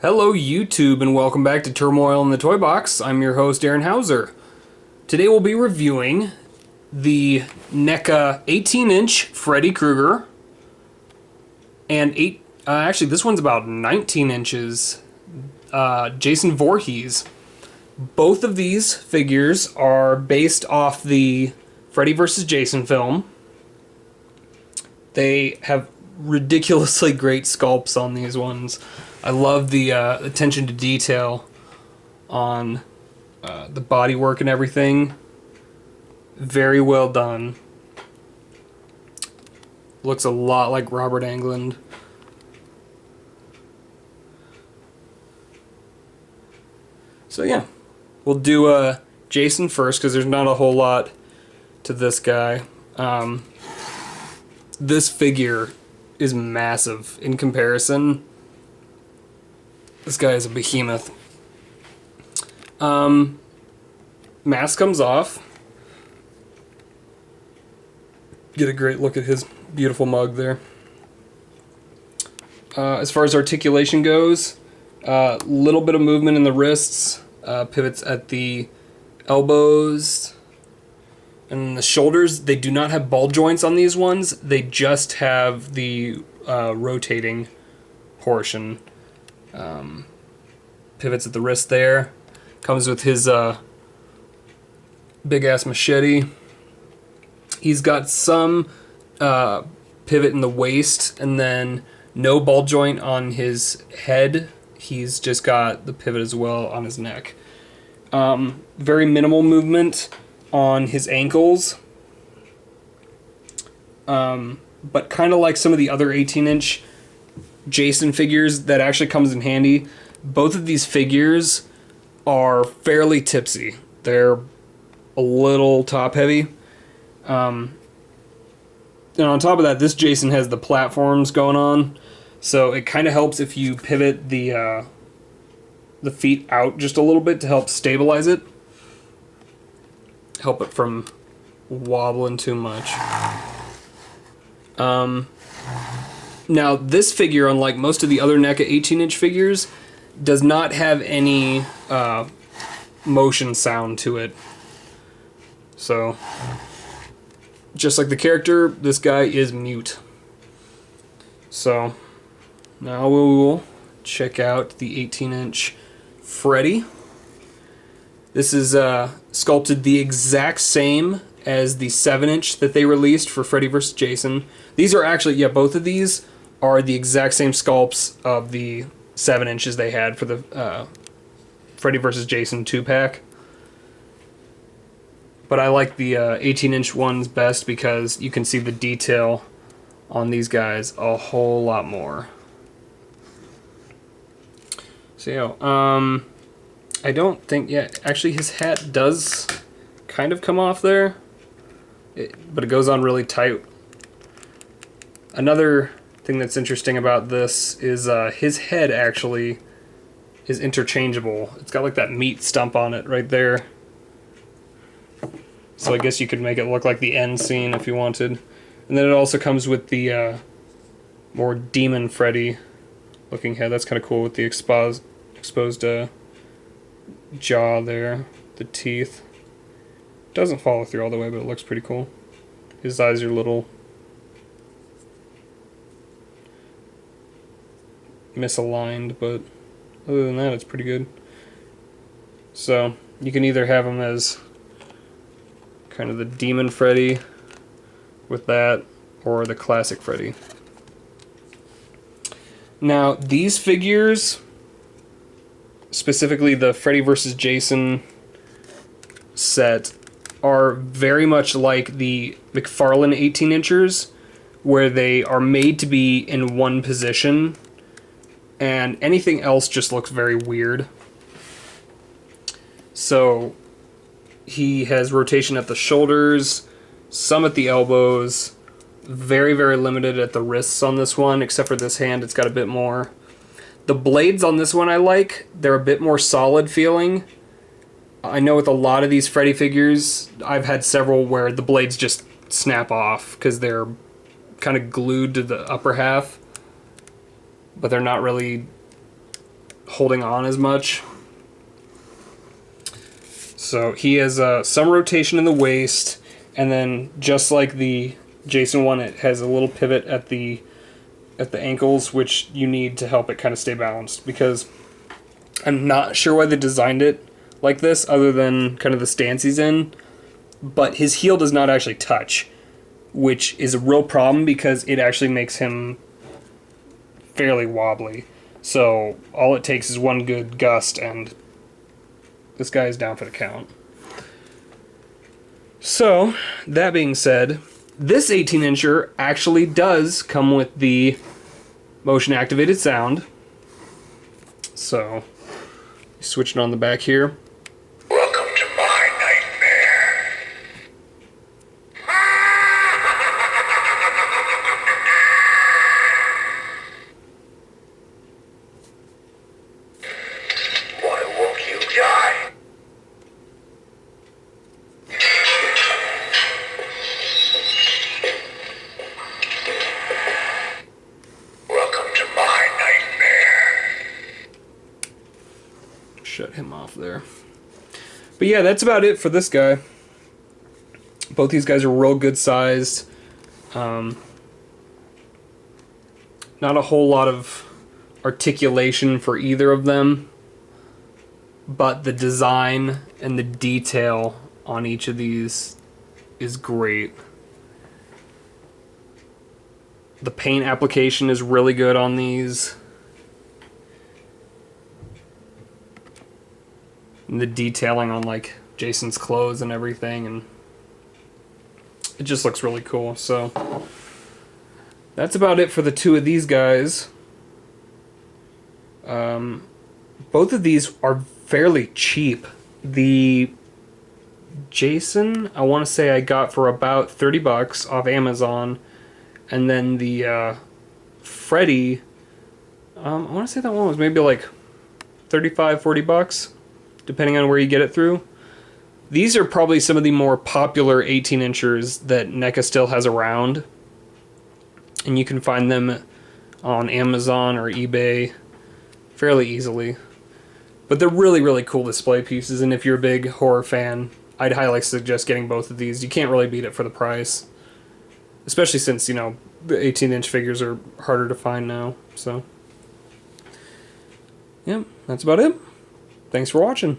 Hello YouTube and welcome back to Turmoil in the Toybox. I'm your host Aaron Hauser. Today we'll be reviewing the NECA 18-inch Freddy Krueger and actually this one's about 19 inches, Jason Voorhees. Both of these figures are based off the Freddy vs. Jason film. They have ridiculously great sculpts on these ones. I love the attention to detail on the bodywork and everything. Very well done. Looks a lot like Robert Englund. So yeah, we'll do Jason first because there's not a whole lot to this guy. This figure is massive in comparison. This guy is a behemoth. Mask comes off. Get a great look at his beautiful mug there. As far as articulation goes, little bit of movement in the wrists, pivots at the elbows, and the shoulders. They do not have ball joints on these ones. They just have the rotating portion. Pivots at the wrist there. Comes with his big ass machete. He's got some pivot in the waist and then no ball joint on his head. He's just got the pivot as well on his neck. Very minimal movement on his ankles. But kind of like some of the other 18-inch Jason figures, that actually comes in handy. Both of these figures are fairly tipsy. They're a little top heavy. And on top of that, this Jason has the platforms going on, so it kind of helps if you pivot the feet out just a little bit to help stabilize it. Help it from wobbling too much. Now, this figure, unlike most of the other NECA 18-inch figures, does not have any motion sound to it. So, just like the character, this guy is mute. So, now we will check out the 18-inch Freddy. This is sculpted the exact same as the 7-inch that they released for Freddy vs. Jason. These are actually, yeah, both of these are the exact same sculpts of the 7 inches they had for the Freddy vs. Jason 2-pack. But I like the 18-inch ones best because you can see the detail on these guys a whole lot more. So, yeah, I don't think, yeah, actually his hat does kind of come off there, but it goes on really tight. Another thing that's interesting about this is his head actually is interchangeable. It's got like that meat stump on it right there. So I guess you could make it look like the end scene if you wanted. And then it also comes with the more Demon Freddy looking head. That's kind of cool with the exposed jaw there, the teeth. Doesn't follow through all the way, but it looks pretty cool. His eyes are little misaligned, but other than that, it's pretty good. So you can either have him as kind of the Demon Freddy with that, or the classic Freddy. Now, these figures, specifically the Freddy vs. Jason set, are very much like the McFarlane 18-inchers, where they are made to be in one position, and anything else just looks very weird. So he has rotation at the shoulders, some at the elbows, very, very limited at the wrists on this one, except for this hand, it's got a bit more. The blades on this one I like. They're a bit more solid feeling. I know with a lot of these Freddy figures, I've had several where the blades just snap off because they're kind of glued to the upper half, but they're not really holding on as much. So he has some rotation in the waist, and then just like the Jason one, it has a little pivot at the ankles, which you need to help it kind of stay balanced, because I'm not sure why they designed it like this other than kind of the stance he's in, but his heel does not actually touch, which is a real problem because it actually makes him fairly wobbly. So all it takes is one good gust and this guy is down for the count. So that being said, this 18-incher actually does come with the motion activated sound. So switch it on the back here. Welcome to my nightmare. Why won't you die? Welcome to my nightmare. Shut him off there. But yeah, that's about it for this guy. Both these guys are real good sized. Not a whole lot of articulation for either of them, but the design and the detail on each of these is great. The paint application is really good on these. And the detailing on like Jason's clothes and everything, and it just looks really cool. So that's about it for the two of these guys. Both of these are fairly cheap. The Jason, I want to say I got for about $30 off Amazon, and then the Freddy, I want to say that one was maybe like $35-40, depending on where you get it through. These are probably some of the more popular 18-inchers that NECA still has around, and you can find them on Amazon or eBay fairly easily. But they're really, really cool display pieces, and if you're a big horror fan, I'd highly suggest getting both of these. You can't really beat it for the price, especially since, you know, the 18-inch figures are harder to find now. So, yeah, that's about it. Thanks for watching.